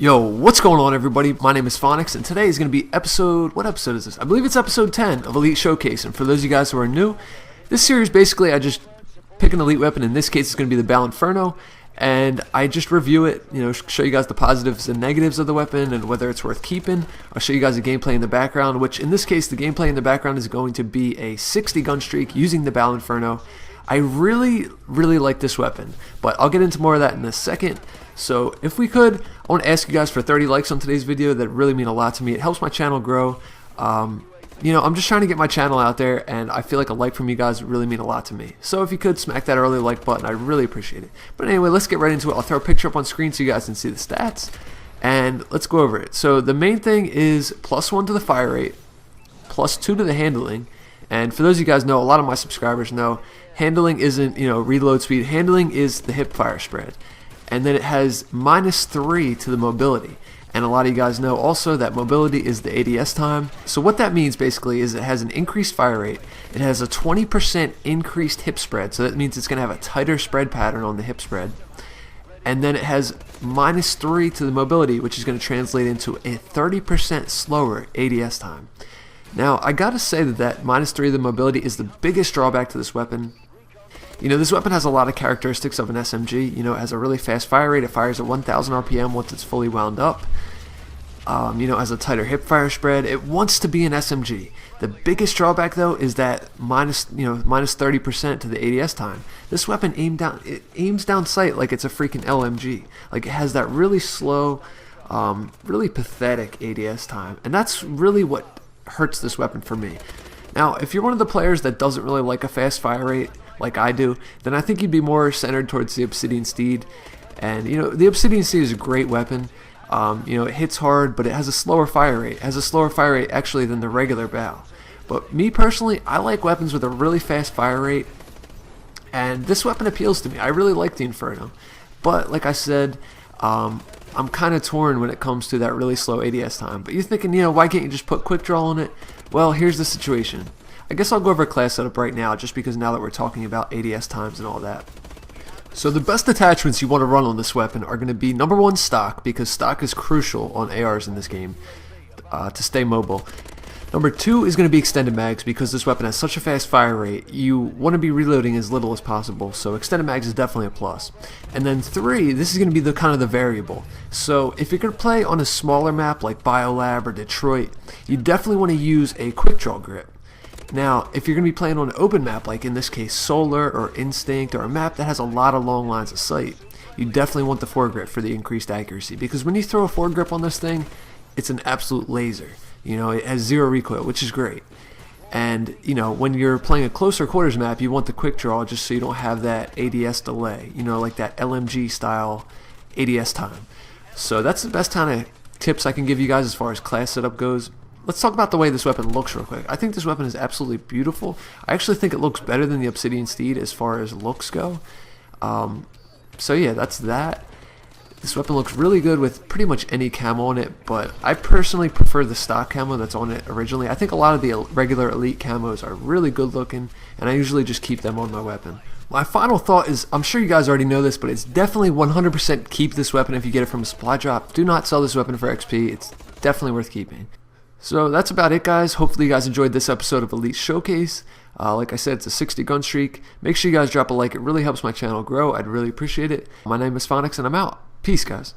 Yo, what's going on, everybody? My name is Phonics, and today is going to be what episode is this? I believe it's episode 10 of Elite Showcase, and for those of you guys who are new, this series basically I just pick an elite weapon. In this case it's going to be the Bal-Inferno, and I just review it, show you guys the positives and negatives of the weapon and whether it's worth keeping. I'll show you guys the gameplay in the background, which in this case the gameplay in the background is going to be a 60 gun streak using the Bal-Inferno. I really like this weapon, but I'll get into more of that in a second. So if we could, I want to ask you guys for 30 likes on today's video. That really mean a lot to me. It helps my channel grow. I'm just trying to get my channel out there, and I feel like a like from you guys would really mean a lot to me. So if you could smack that early like button, I really appreciate it. But anyway, let's get right into it. I'll throw a picture up on screen so you guys can see the stats, and let's go over it. So the main thing is +1 to the fire rate, +2 to the handling. And for those of you guys know, a lot of my subscribers know, handling isn't, reload speed. Handling is the hip fire spread. And then it has -3 to the mobility. And a lot of you guys know also that mobility is the ADS time. So what that means basically is it has an increased fire rate. It has a 20% increased hip spread. So that means it's going to have a tighter spread pattern on the hip spread. And then it has -3 to the mobility, which is going to translate into a 30% slower ADS time. Now, I gotta say that -3 of the mobility is the biggest drawback to this weapon. This weapon has a lot of characteristics of an SMG. It has a really fast fire rate. It fires at 1000 RPM once it's fully wound up. It has a tighter hip fire spread. It wants to be an SMG. The biggest drawback, though, is that -30% to the ADS time. This weapon aims down sight like it's a freaking LMG. Like, it has that really slow, really pathetic ADS time, and that's really what hurts this weapon for me. Now, if you're one of the players that doesn't really like a fast fire rate like I do, then I think you'd be more centered towards the Obsidian Steed. And the Obsidian Steed is a great weapon. It hits hard, but it has a slower fire rate. It has a slower fire rate actually than the regular Bal. But me personally, I like weapons with a really fast fire rate, and this weapon appeals to me. I really like the Inferno, but like I said, I'm kind of torn when it comes to that really slow ADS time. But you're thinking, why can't you just put quick draw on it? Well, here's the situation. I guess I'll go over class setup right now, just because now that we're talking about ADS times and all that. So the best attachments you want to run on this weapon are going to be number 1, stock, because stock is crucial on ARs in this game to stay mobile. Number 2 is going to be extended mags, because this weapon has such a fast fire rate. You want to be reloading as little as possible, so extended mags is definitely a plus. And then 3, this is going to be the kind of the variable. So if you're going to play on a smaller map like Biolab or Detroit, you definitely want to use a quick draw grip. Now, if you're going to be playing on an open map, like in this case Solar or Instinct, or a map that has a lot of long lines of sight, you definitely want the foregrip for the increased accuracy, because when you throw a foregrip on this thing, it's an absolute laser. It has 0 recoil, which is great. And, when you're playing a closer quarters map, you want the quick draw just so you don't have that ADS delay, like that LMG style ADS time. So that's the best kind of tips I can give you guys as far as class setup goes. Let's talk about the way this weapon looks real quick. I think this weapon is absolutely beautiful. I actually think it looks better than the Obsidian Steed as far as looks go. So yeah, that's that. This weapon looks really good with pretty much any camo on it, but I personally prefer the stock camo that's on it originally. I think a lot of the regular elite camos are really good looking, and I usually just keep them on my weapon. My final thought is, I'm sure you guys already know this, but it's definitely 100% keep this weapon if you get it from a supply drop. Do not sell this weapon for XP. It's definitely worth keeping. So that's about it, guys. Hopefully you guys enjoyed this episode of Elite Showcase. Like I said, it's a 60 gun streak. Make sure you guys drop a like. It really helps my channel grow. I'd really appreciate it. My name is Phonics, and I'm out. Peace, guys.